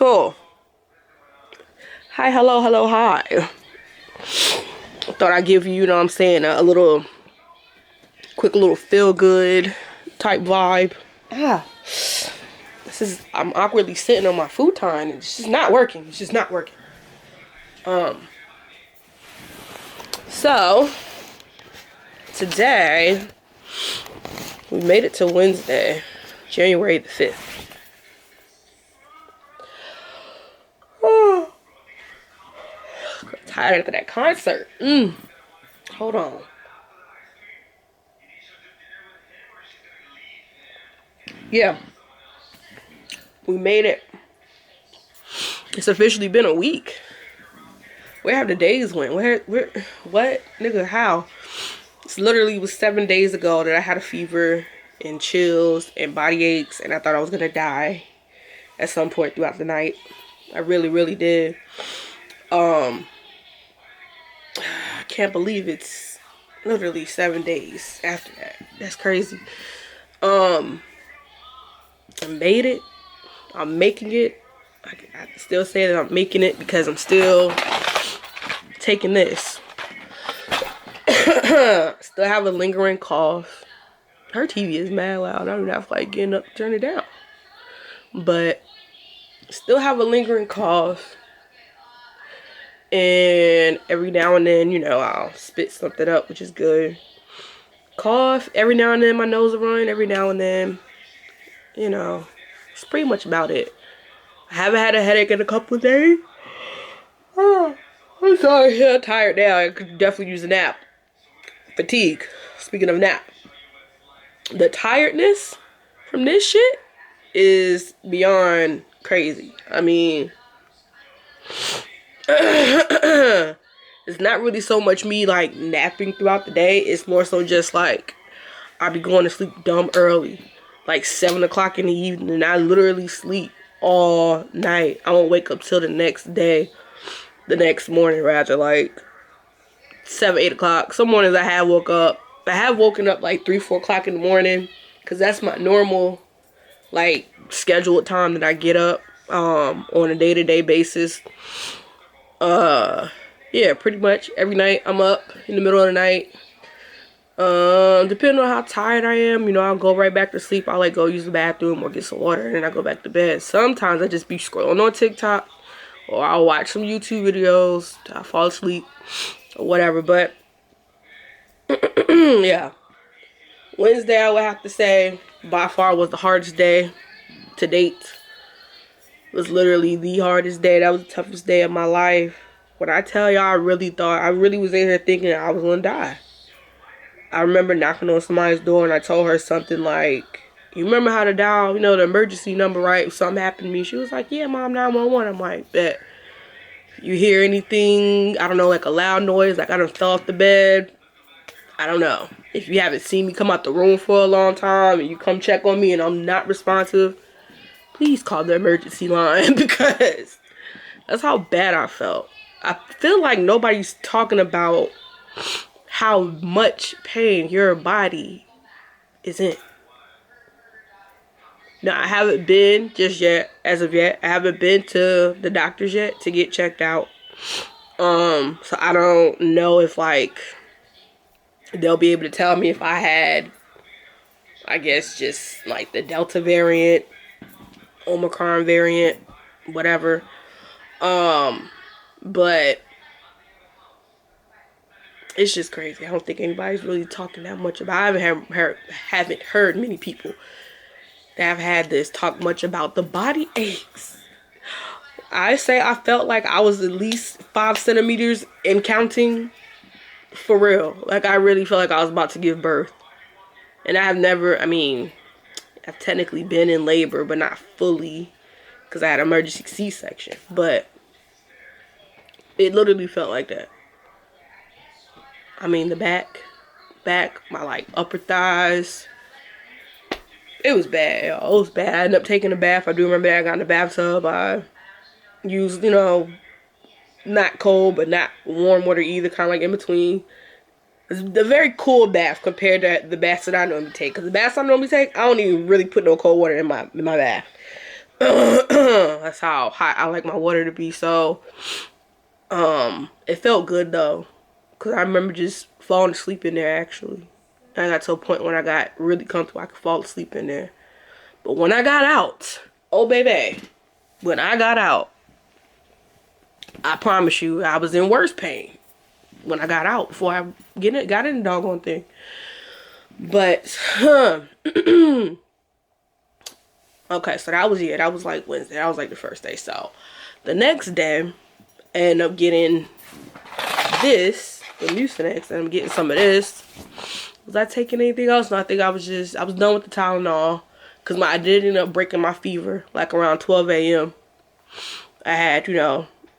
Cool. Hi, hello, hello, hi. Thought I'd give you, you know what I'm saying, a little, quick little feel good type vibe. I'm awkwardly sitting on my futon and it's just not working. It's just not working. So, today, we made it to Wednesday, January the 5th. Oh, tired after that concert. Hold on. Yeah, we made it. It's officially been a week. Where have the days went? What? Nigga, how? It's literally was 7 days ago that I had a fever and chills and body aches and I thought I was gonna die at some point throughout the night. I really, really did. I can't believe it's literally 7 days after that. That's crazy. I made it. I'm making it. I still say that I'm making it because I'm still taking this. Still have a lingering cough. Her TV is mad loud. I don't even feel like getting up to turn it down. But still have a lingering cough. And every now and then, I'll spit something up, which is good. Cough. Every now and then my nose will run. Every now and then. It's pretty much about it. I haven't had a headache in a couple of days. Oh, I'm sorry. I'm tired now. I could definitely use a nap. Fatigue. Speaking of nap. The tiredness from this shit is beyond crazy. I mean, it's not really so much me like napping throughout the day. It's more so just like I be going to sleep dumb early, like 7 o'clock in the evening, and I literally sleep all night. I won't wake up till the next day, the next morning rather, like 7, 8 o'clock. Some mornings I have woken up like 3, 4 o'clock in the morning, because that's my normal like scheduled time that I get up on a day-to-day basis. Yeah, pretty much every night I'm up in the middle of the night. Depending on how tired I am, I'll go right back to sleep. I'll like go use the bathroom or get some water and then I go back to bed. Sometimes I just be scrolling on TikTok or I'll watch some YouTube videos till I fall asleep or whatever. But yeah, Wednesday I would have to say by far was the hardest day to date. It was literally the hardest day. That was the toughest day of my life. When I tell y'all, I really was in here thinking I was gonna die. I remember knocking on somebody's door and I told her something like, you remember how to dial, the emergency number, right? If something happened to me. She was like, yeah, Mom, 911. I'm like, bet. You hear anything, I don't know, like a loud noise, like I done fell off the bed. I don't know. If you haven't seen me come out the room for a long time and you come check on me and I'm not responsive, please call the emergency line because that's how bad I felt. I feel like nobody's talking about how much pain your body is in. Now, I haven't been just yet, as of yet. I haven't been to the doctors yet to get checked out. So I don't know if like they'll be able to tell me if I had, I guess, just like the Delta variant, Omicron variant, whatever. But it's just crazy. I don't think anybody's really talking that much about it. Haven't heard many people that have had this talk much about the body aches. I say I felt like I was at least 5 centimeters in counting. For real. Like I really felt like I was about to give birth. And I've technically been in labor, but not fully. Because I had an emergency C-section. But it literally felt like that. I mean, the back, my like upper thighs. It was bad, y'all. It was bad. I ended up taking a bath. I do remember I got in the bathtub. I used, not cold, but not warm water either. Kind of like in between. It's a very cool bath compared to the baths that I normally take. Because the baths I normally take, I don't even really put no cold water in my bath. That's how hot I like my water to be. So, it felt good though, cause I remember just falling asleep in there. Actually, I got to a point when I got really comfortable. I could fall asleep in there. But when I got out, oh baby, when I got out, I promise you, I was in worse pain when I got out before I got in the doggone thing. But, okay, so that was like Wednesday. That was like the first day. So, the next day, I ended up getting this, the Mucinex, and I'm getting some of this. Was I taking anything else? No, I think I was done with the Tylenol. Because I did end up breaking my fever, like around 12 a.m. I had,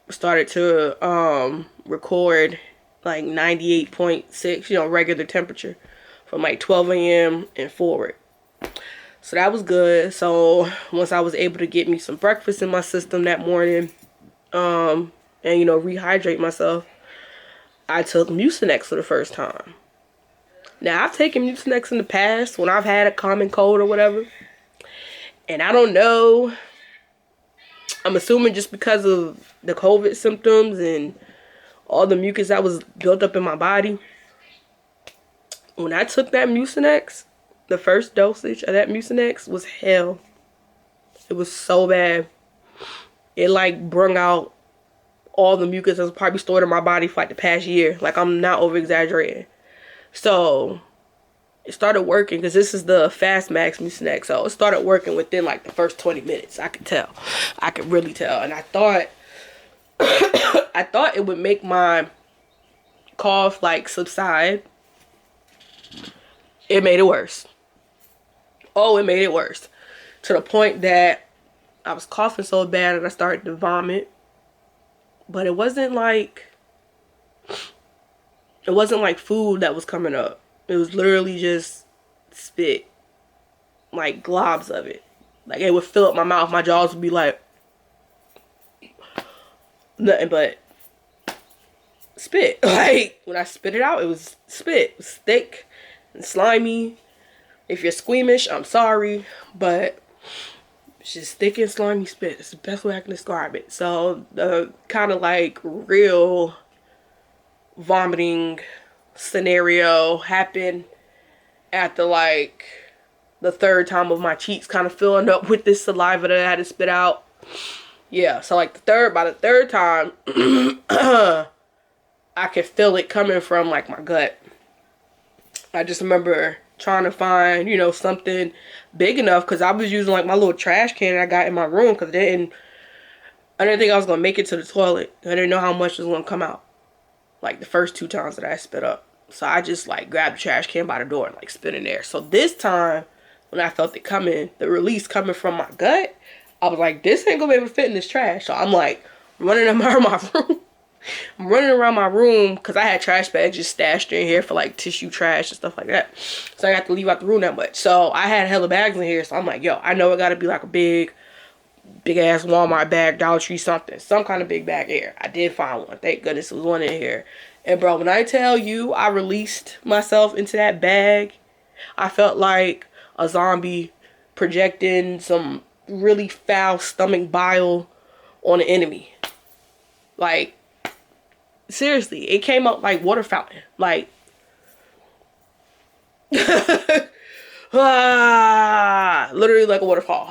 started to record like 98.6, regular temperature from like 12 a.m. and forward. So that was good. So once I was able to get me some breakfast in my system that morning, and rehydrate myself, I took Mucinex for the first time. Now I've taken Mucinex in the past when I've had a common cold or whatever. And I don't know, I'm assuming just because of the COVID symptoms and all the mucus that was built up in my body. When I took that Mucinex, the first dosage of that Mucinex was hell. It was so bad. It like brung out all the mucus that was probably stored in my body for like the past year. Like, I'm not over exaggerating. So it started working because this is the Fast Max Mucinex. So it started working within like the first 20 minutes. I could tell. I could really tell. And I thought I thought it would make my cough like subside. It made it worse. Oh, it made it worse. To the point that I was coughing so bad that I started to vomit. But it wasn't like food that was coming up. It was literally just spit. Like globs of it. Like it would fill up my mouth. My jaws would be like nothing but spit. Like when I spit it out, it was spit. It was thick and slimy. If you're squeamish, I'm sorry. But it's just thick and slimy spit. It's the best way I can describe it. So the kind of like real vomiting scenario happened after like the third time of my cheeks kind of filling up with this saliva that I had to spit out. Yeah, so like by the third time, I could feel it coming from like my gut. I just remember trying to find, something big enough because I was using like my little trash can I got in my room because I didn't think I was going to make it to the toilet. I didn't know how much was going to come out. Like the first 2 times that I spit up. So I just like grabbed the trash can by the door and like spit in there. So this time when I felt it coming, the release coming from my gut, I was like, this ain't gonna be able to fit in this trash. So I'm like running around my room. I'm running around my room because I had trash bags just stashed in here for like tissue trash and stuff like that. So I got to leave out the room that much. So I had hella bags in here. So I'm like, yo, I know it gotta be like a big ass Walmart bag, Dollar Tree, something. Some kind of big bag here. I did find one. Thank goodness there was one in here. And bro, when I tell you I released myself into that bag, I felt like a zombie projecting some really foul stomach bile on an enemy. Like, seriously, it came up like water fountain. Like, literally like a waterfall.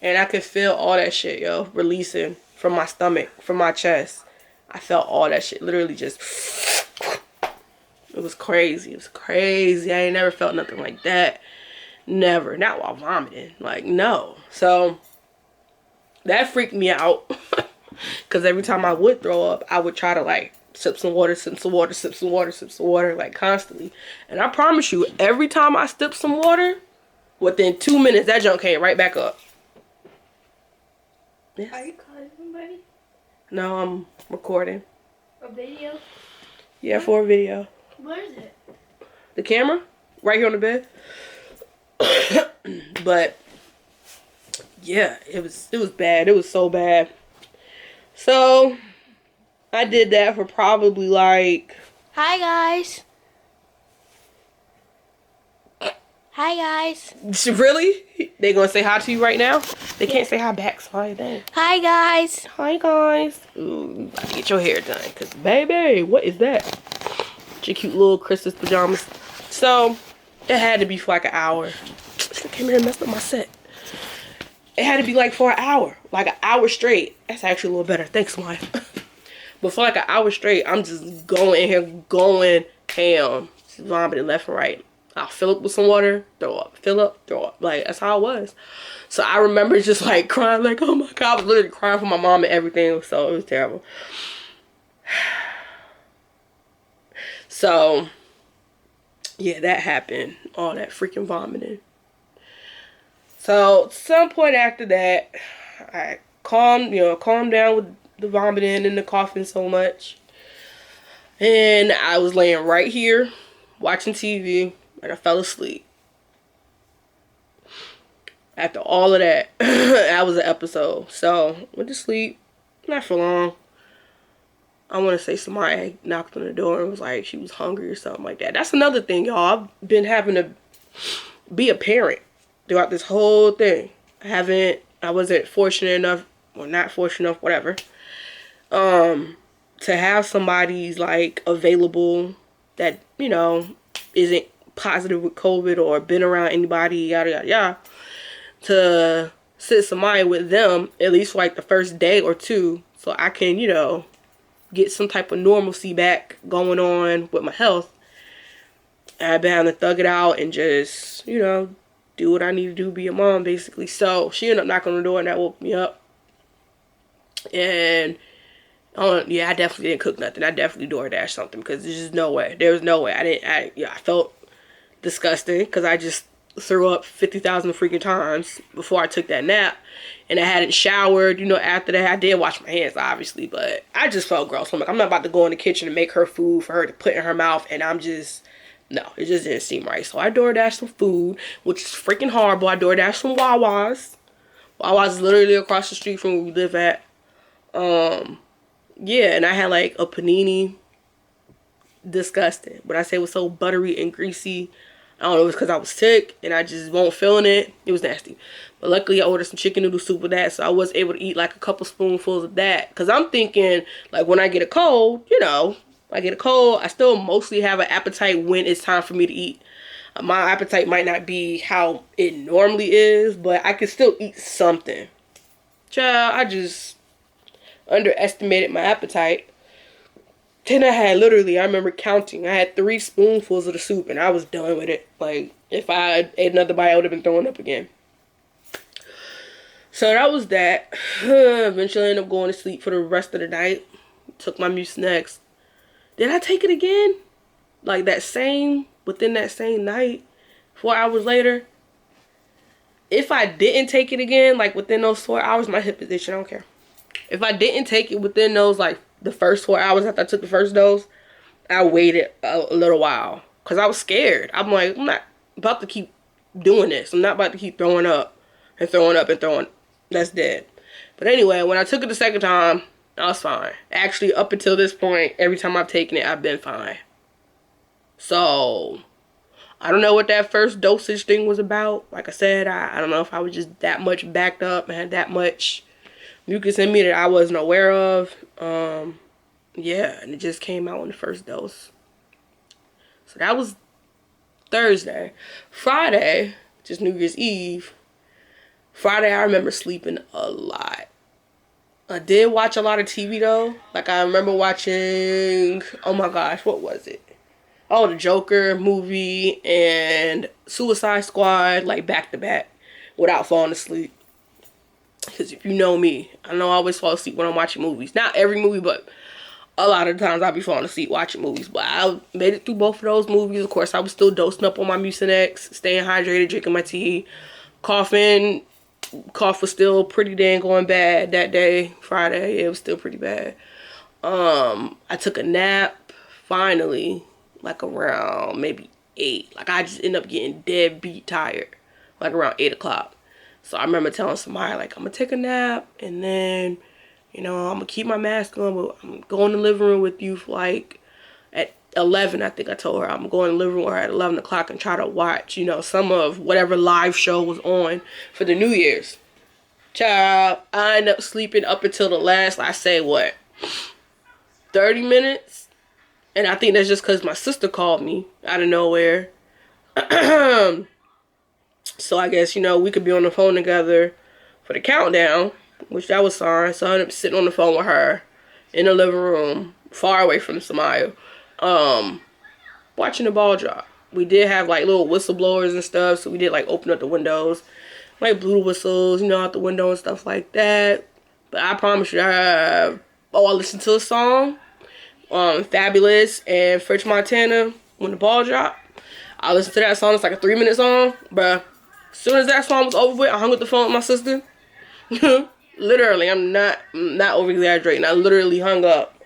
And I could feel all that shit, yo, releasing from my stomach, from my chest. I felt all that shit literally just... It was crazy. It was crazy. I ain't never felt nothing like that. Never. Not while vomiting. Like, no. So, that freaked me out. Because every time I would throw up, I would try to, like, sip some water, sip some water, sip some water, sip some water, like, constantly. And I promise you, every time I sipped some water, within 2 minutes, that junk came right back up. Yes. Are you calling somebody? No, I'm recording. A video? Yeah, for a video. Where is it? The camera? Right here on the bed. But yeah, it was bad. It was so bad. So I did that for probably like... Hi guys. Hi guys. Really? They gonna say hi to you right now? They can't say hi back, so hi then. Hi guys. Hi guys. Ooh, about to get your hair done, cause baby, what is that? Your cute little Christmas pajamas. So it had to be for like an hour. This guy came here and messed up my set. It had to be like for an hour, like an hour straight. That's actually a little better. Thanks, wife. But for like an hour straight, I'm just going in here, going ham, just vomiting left and right. I'll fill up with some water, throw up, fill up, throw up. Like, that's how it was. So I remember just like crying, like, oh my God, I was literally crying for my mom and everything. So it was terrible. So yeah, that happened. All that freaking vomiting. So at some point after that, I calmed down with the vomiting and the coughing so much. And I was laying right here watching TV and I fell asleep. After all of that, that was an episode. So went to sleep, not for long. I want to say somebody knocked on the door and was like she was hungry or something like that. That's another thing, y'all. I've been having to be a parent throughout this whole thing. I wasn't fortunate enough, or not fortunate enough, whatever, to have somebody's like available that, isn't positive with COVID or been around anybody, yada, yada, yada, to sit somebody with them at least for like the first day or two so I can, get some type of normalcy back going on with my health. And I've been having to thug it out and just, do what I need to do, be a mom, basically. So she ended up knocking on the door and that woke me up. And, yeah, I definitely didn't cook nothing. I definitely DoorDash something because there's just no way. There was no way. I felt disgusting because I just threw up 50,000 freaking times before I took that nap. And I hadn't showered, after that. I did wash my hands, obviously, but I just felt gross. I'm like, I'm not about to go in the kitchen and make her food for her to put in her mouth, and no, it just didn't seem right. So I DoorDashed some food, which is freaking horrible. I DoorDashed some Wawa's. Wawa's is literally across the street from where we live at. Yeah, and I had like a panini. Disgusting. But I say it was so buttery and greasy. I don't know, it was because I was sick and I just wasn't feeling it. It was nasty. But luckily I ordered some chicken noodle soup with that, so I was able to eat like a couple spoonfuls of that. Because I'm thinking, like, when I get a cold, I still mostly have an appetite when it's time for me to eat. My appetite might not be how it normally is, but I can still eat something. Child, I just underestimated my appetite. Then I remember counting. I had 3 spoonfuls of the soup and I was done with it. Like, if I ate another bite, I would have been throwing up again. So that was that. Eventually I ended up going to sleep for the rest of the night. Took my Mucinex. Did I take it again? Like within that same night? 4 hours later? If I didn't take it again, like within those 4 hours, my hip position, I don't care. If I didn't take it within those, like, the first 4 hours after I took the first dose, I waited a little while. Because I was scared. I'm like, I'm not about to keep doing this. I'm not about to keep throwing up and throwing up and throwing. That's dead. But anyway, when I took it the second time, I was fine. Actually, up until this point, every time I've taken it, I've been fine. So, I don't know what that first dosage thing was about. Like I said, I don't know if I was just that much backed up and had that much mucus in me that I wasn't aware of. Yeah, and it just came out in the first dose. So that was Thursday. Friday, just New Year's Eve. Friday, I remember sleeping a lot. I did watch a lot of TV though. Like, I remember watching, oh my gosh, what was it? Oh, the Joker movie and Suicide Squad, like, back to back without falling asleep. Because if you know me, I know I always fall asleep when I'm watching movies. Not every movie, but a lot of times I'll be falling asleep watching movies. But I made it through both of those movies. Of course, I was still dosing up on my Mucinex, staying hydrated, drinking my tea, coughing. Cough was still pretty dang going bad that day, Friday. It was still pretty bad. I took a nap, finally, like around maybe 8. Like, I just ended up getting dead beat tired, like around 8 o'clock. So I remember telling somebody, like, I'm going to take a nap, and then, I'm going to keep my mask on, but I'm going to the living room with you for, like, at 11, I think I told her I'm going to the living room with her at 11 o'clock and try to watch, you know, some of whatever live show was on for the New Year's. Child, I ended up sleeping up until the last, I say what, 30 minutes? And I think that's just because my sister called me out of nowhere. So I guess, you know, we could be on the phone together for the countdown, which that was fine. So I ended up sitting on the phone with her in the living room, far away from Samaya, watching the ball drop. We did have like little whistleblowers and stuff, so we did like open up the windows, like blew the whistles, you know, out the window and stuff like that. But I promise you, I listened to a song, Fabulous and French Montana, When the Ball Dropped. I listened to that song. It's like a 3-minute song, bruh. As soon as that song was over with, I hung up the phone with my sister. Literally, I'm not over exaggerating. I literally hung up.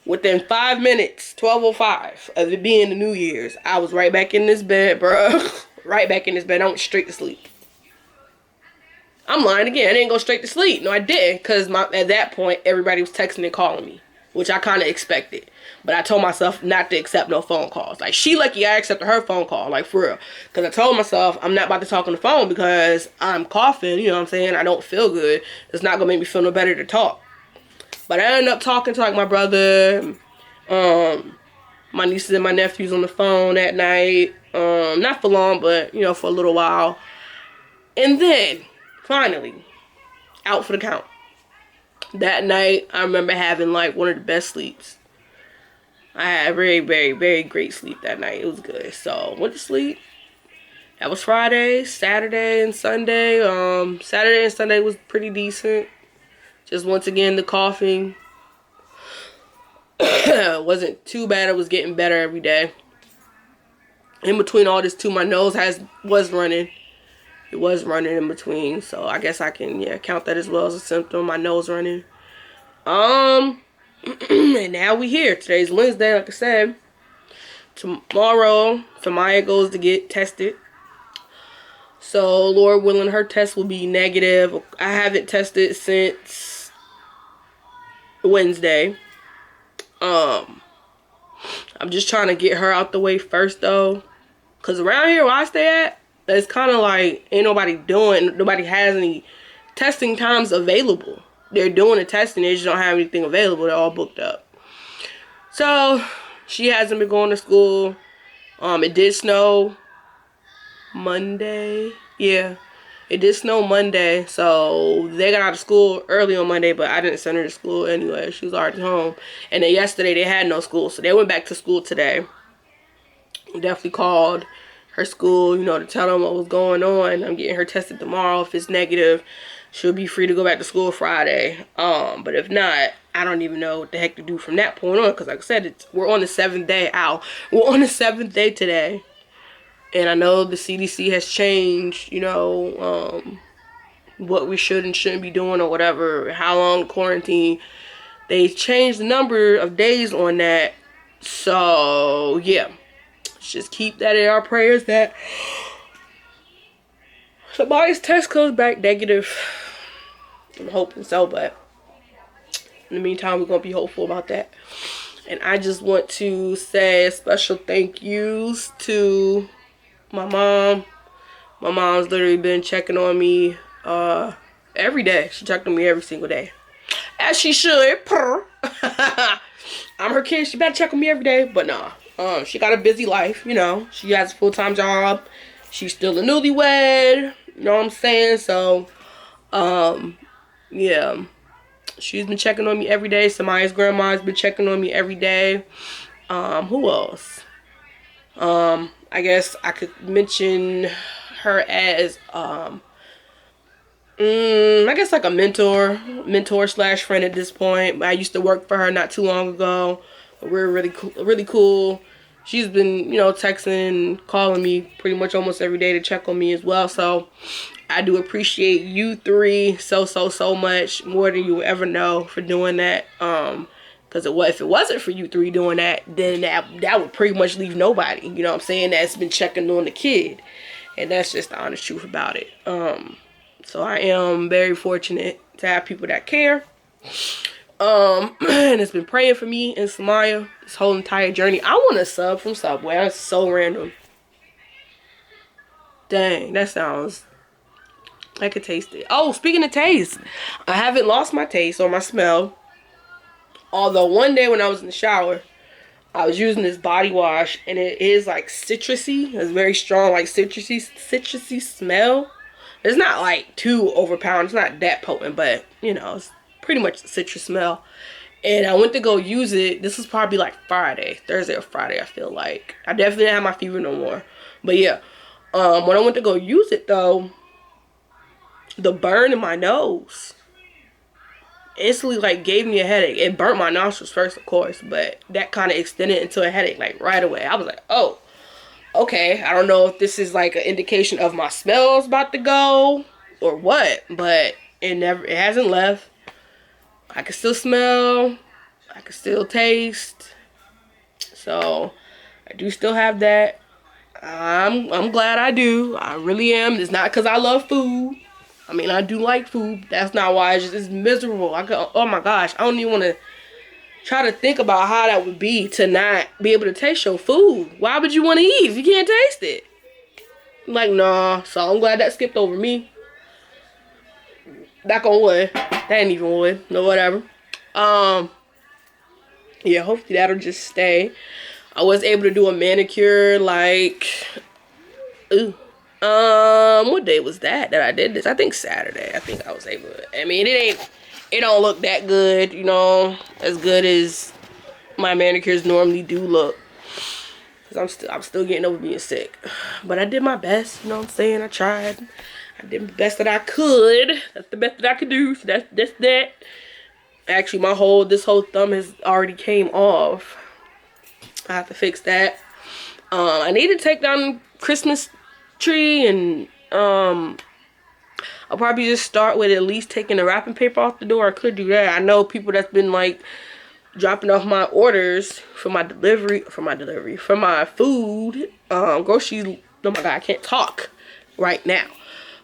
Within 5 minutes, 12:05 of it being the New Year's, I was right back in this bed, bruh. Right back in this bed. I went straight to sleep. I'm lying again. I didn't go straight to sleep. No, I didn't, because at that point, everybody was texting and calling me, which I kind of expected. But I told myself not to accept no phone calls. Like, she lucky I accepted her phone call, like, for real. Because I told myself I'm not about to talk on the phone because I'm coughing, you know what I'm saying? I don't feel good. It's not going to make me feel no better to talk. But I ended up talking to, like, my brother, my nieces and my nephews on the phone that night. Not for long, but, you know, for a little while. And then, finally, out for the count. That night, I remember having, like, one of the best sleeps. I had very, very, very great sleep that night. It was good. So, went to sleep. That was Friday, Saturday, and Sunday. Saturday and Sunday was pretty decent. Just once again, the coughing wasn't too bad. It was getting better every day. In between all this, too, my nose was running. It was running in between. So, I guess I can, count that as well as a symptom. My nose running. And now we here. Today's Wednesday, like I said. Tomorrow, Samaya goes to get tested. So, Lord willing, her test will be negative. I haven't tested since Wednesday. I'm just trying to get her out the way first, though. Because around here where I stay at, it's kind of like ain't nobody has any testing times available. They're doing the testing, they just don't have anything available. They're all booked up. So, she hasn't been going to school. It did snow Monday. Yeah, it did snow Monday. So, they got out of school early on Monday, but I didn't send her to school anyway. She was already home. And then yesterday, they had no school. So, they went back to school today. Definitely called her school, you know, to tell them what was going on. I'm getting her tested tomorrow. If it's negative, she'll be free to go back to school Friday. But if not, I don't even know what the heck to do from that point on. Because like I said, we're on the 7th day out. We're on the 7th day today. And I know the CDC has changed, you know, what we should and shouldn't be doing or whatever. How long quarantine. They changed the number of days on that. So, yeah. Let's just keep that in our prayers that somebody's test comes back negative. I'm hoping so, but in the meantime, we're going to be hopeful about that. And I just want to say a special thank yous to my mom. My mom's literally been checking on me every day. She checked on me every single day. As she should. I'm her kid. She better check on me every day. But nah. She got a busy life, you know. She has a full-time job. She's still a newlywed. You know what I'm saying? So, yeah. She's been checking on me every day. Samaya's grandma's been checking on me every day. Who else? I guess I could mention her as, I guess like a mentor slash friend at this point. I used to work for her not too long ago. We're really cool. She's been, you know, texting and calling me pretty much almost every day to check on me as well. So I do appreciate you three so much, more than you will ever know, for doing that. Because if it wasn't for you three doing that, then that would pretty much leave nobody, you know what I'm saying, that's been checking on the kid. And that's just the honest truth about it. So I am very fortunate to have people that care. And it's been praying for me and Samaya this whole entire journey. I want a sub from Subway. That's so random. Dang, that sounds... I could taste it. Oh, speaking of taste, I haven't lost my taste or my smell. Although one day when I was in the shower, I was using this body wash, and it is like citrusy. It's very strong, like citrusy smell. It's not like too overpowering. It's not that potent, but you know, it's pretty much the citrus smell. And I went to go use it. This was probably like Thursday or Friday, I feel like. I definitely didn't have my fever no more. But yeah, when I went to go use it though, the burn in my nose instantly like gave me a headache. It burnt my nostrils first, of course, but that kind of extended into a headache like right away. I was like, oh, okay. I don't know if this is like an indication of my smells about to go or what, but it hasn't left. I can still smell. I can still taste. So I do still have that. I'm glad I do. I really am. It's not because I love food. I mean, I do like food. That's not why. It's miserable. Oh my gosh. I don't even want to try to think about how that would be to not be able to taste your food. Why would you want to eat if you can't taste it? Like, nah. So I'm glad that skipped over me. Back on wood. That ain't even wood. No, whatever. Yeah, hopefully that'll just stay. I was able to do a manicure like... Ooh. What day was that I did this? I think Saturday. I think I was able to. I mean, it don't look that good, you know, as good as my manicures normally do look. Cause I'm still getting over being sick. But I did my best, you know what I'm saying? I tried. I did the best that I could. That's the best that I could do. So that's that. Actually, this whole thumb has already came off. I have to fix that. I need to take down Christmas tree, and I'll probably just start with at least taking the wrapping paper off the door. I could do that. I know people that's been like dropping off my orders for my food, groceries. Oh my god, I can't talk right now.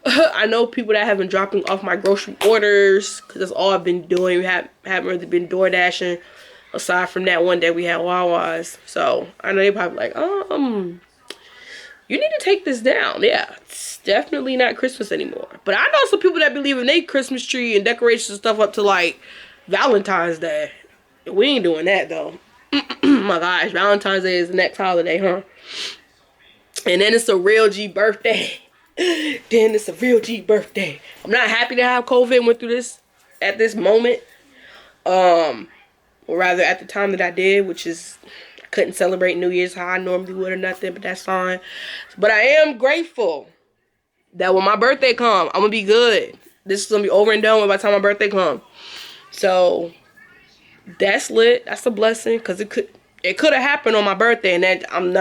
I know people that have been dropping off my grocery orders because that's all I've been doing. We haven't really been door dashing aside from that one day we had Wawa's. So I know they probably like, you need to take this down. Yeah, it's definitely not Christmas anymore. But I know some people that believe in their Christmas tree and decorations and stuff up to like Valentine's Day. We ain't doing that though. My gosh, Valentine's Day is the next holiday, huh? And then it's a real G birthday. I'm not happy to have COVID and went through this at this moment. Or rather at the time that I did, which is I couldn't celebrate New Year's how I normally would or nothing, but that's fine. But I am grateful that when my birthday comes, I'm gonna be good. This is gonna be over and done with by the time my birthday comes. So that's lit. That's a blessing, because it could have happened on my birthday, and that I'm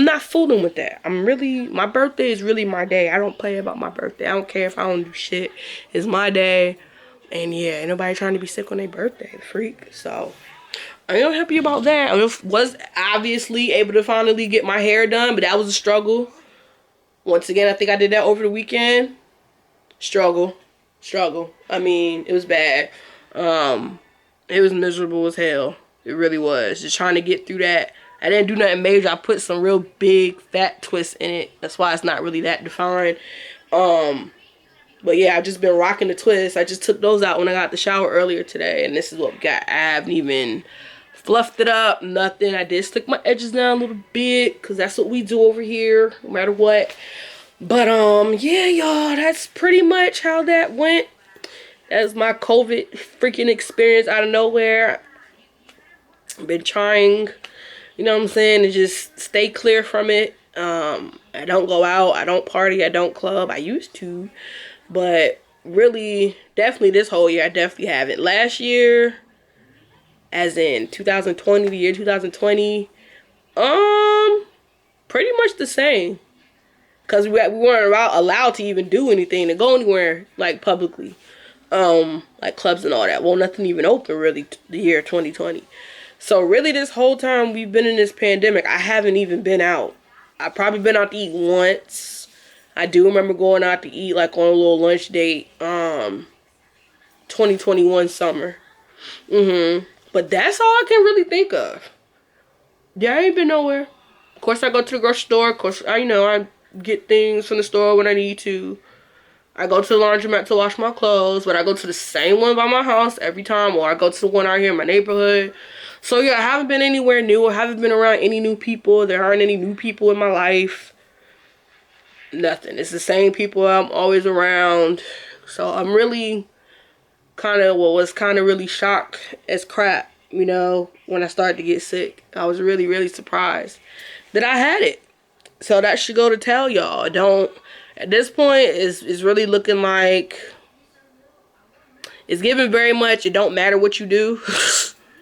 not fooling with that. My birthday is really my day. I don't play about my birthday. I don't care if I don't do shit. It's my day. And yeah, ain't nobody trying to be sick on their birthday, freak. So I am happy about that. I was obviously able to finally get my hair done, but that was a struggle. Once again, I think I did that over the weekend. Struggle. I mean, it was bad. It was miserable as hell. It really was. Just trying to get through that. I didn't do nothing major. I put some real big fat twists in it. That's why it's not really that defined. But yeah, I've just been rocking the twists. I just took those out when I got the shower earlier today, and this is what we got. I haven't even fluffed it up, nothing. I did stick my edges down a little bit, because that's what we do over here, no matter what. But yeah, y'all, that's pretty much how that went. That's my COVID freaking experience out of nowhere. I've been trying, you know what I'm saying, to just stay clear from it. I don't go out, I don't party, I don't club. I used to, but really, definitely this whole year, I definitely haven't. Last year, as in 2020, the year 2020, pretty much the same. Because we weren't allowed to even do anything, to go anywhere, like, publicly. Like clubs and all that. Well, nothing even open, really, the year 2020. So, really, this whole time we've been in this pandemic, I haven't even been out. I've probably been out to eat once. I do remember going out to eat, like, on a little lunch date, 2021 summer. But that's all I can really think of. Yeah, I ain't been nowhere. Of course, I go to the grocery store. Of course, I get things from the store when I need to. I go to the laundromat to wash my clothes, but I go to the same one by my house every time, or I go to the one out here in my neighborhood. So yeah, I haven't been anywhere new. I haven't been around any new people. There aren't any new people in my life. Nothing. It's the same people I'm always around. So I'm really was kind of really shocked as crap, when I started to get sick. I was really, really surprised that I had it. So that should go to tell y'all. At this point, it's really looking like it's giving very much. It don't matter what you do.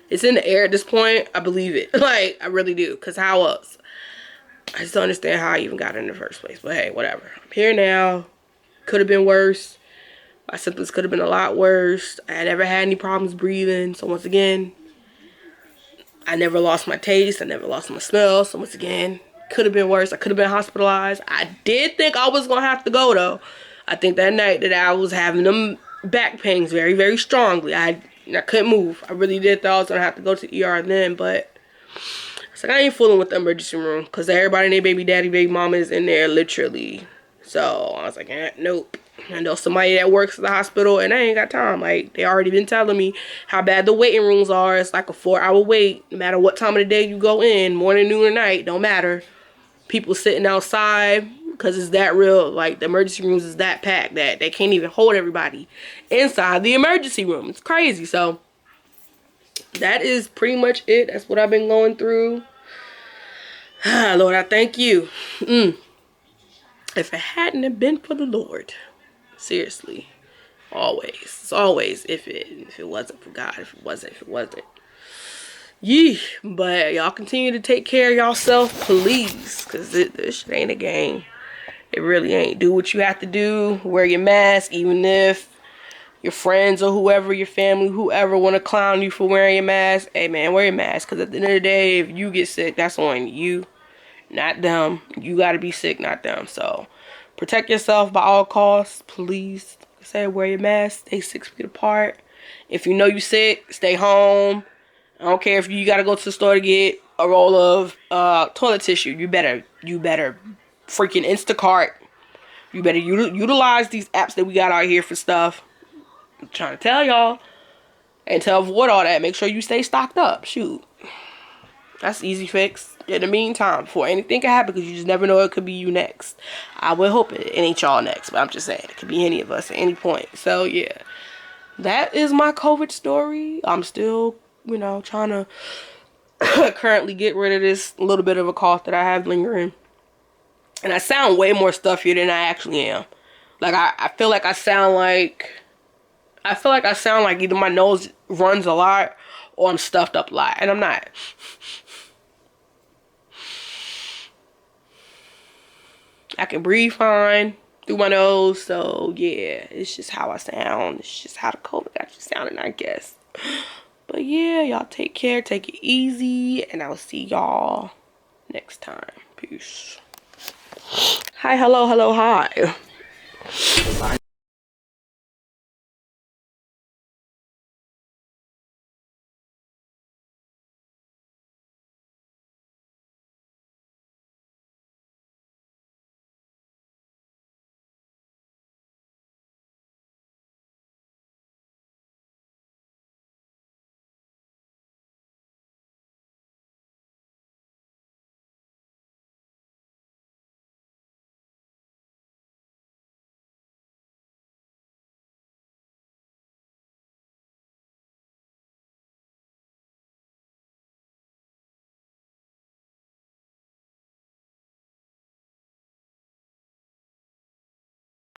It's in the air at this point. I believe it. Like, I really do. Because how else? I just don't understand how I even got it in the first place. But hey, whatever. I'm here now. Could have been worse. My symptoms could have been a lot worse. I never had any problems breathing. So once again, I never lost my taste. I never lost my smell. So once again, could have been worse. I could have been hospitalized. I did think I was going to have to go, though. I think that night that I was having them back pains very, very strongly. I couldn't move. I really did thought I was going to have to go to the ER then, but it's like I ain't fooling with the emergency room because everybody and their baby daddy, baby mama is in there, literally. So I was like, nope. I know somebody that works at the hospital and I ain't got time. Like, they already been telling me how bad the waiting rooms are. It's like a 4-hour wait. No matter what time of the day you go in, morning, noon, or night, don't matter. People sitting outside because it's that real. Like, the emergency rooms is that packed that they can't even hold everybody inside the emergency room. It's crazy. So that is pretty much it. That's what I've been going through. Lord, I thank you. If it hadn't have been for the Lord, seriously, always. It's always if it wasn't for God, if it wasn't. Yee, but y'all continue to take care of yourself, please, because this shit ain't a game. It really ain't. Do what you have to do. Wear your mask, even if your friends or whoever, your family, whoever want to clown you for wearing your mask. Hey, man, wear your mask, because at the end of the day, if you get sick, that's on you, not them. You got to be sick, not them. So protect yourself by all costs, please. Like I said, wear your mask. Stay 6 feet apart. If you know you sick, stay home. I don't care if you gotta go to the store to get a roll of toilet tissue. You better freaking Instacart. You better utilize these apps that we got out here for stuff. I'm trying to tell y'all. And to avoid all that, make sure you stay stocked up. Shoot. That's easy fix. In the meantime, before anything can happen, because you just never know, it could be you next. I would hope it ain't y'all next, but I'm just saying, it could be any of us at any point. So yeah, that is my COVID story. I'm still, trying to currently get rid of this little bit of a cough that I have lingering. And I sound way more stuffier than I actually am. Like, I feel like I sound like either my nose runs a lot or I'm stuffed up a lot. And I'm not. I can breathe fine through my nose. So, yeah, it's just how I sound. It's just how the COVID actually sounded, I guess. But, yeah, y'all take care. Take it easy. And I'll see y'all next time. Peace. Hi, hello, hi.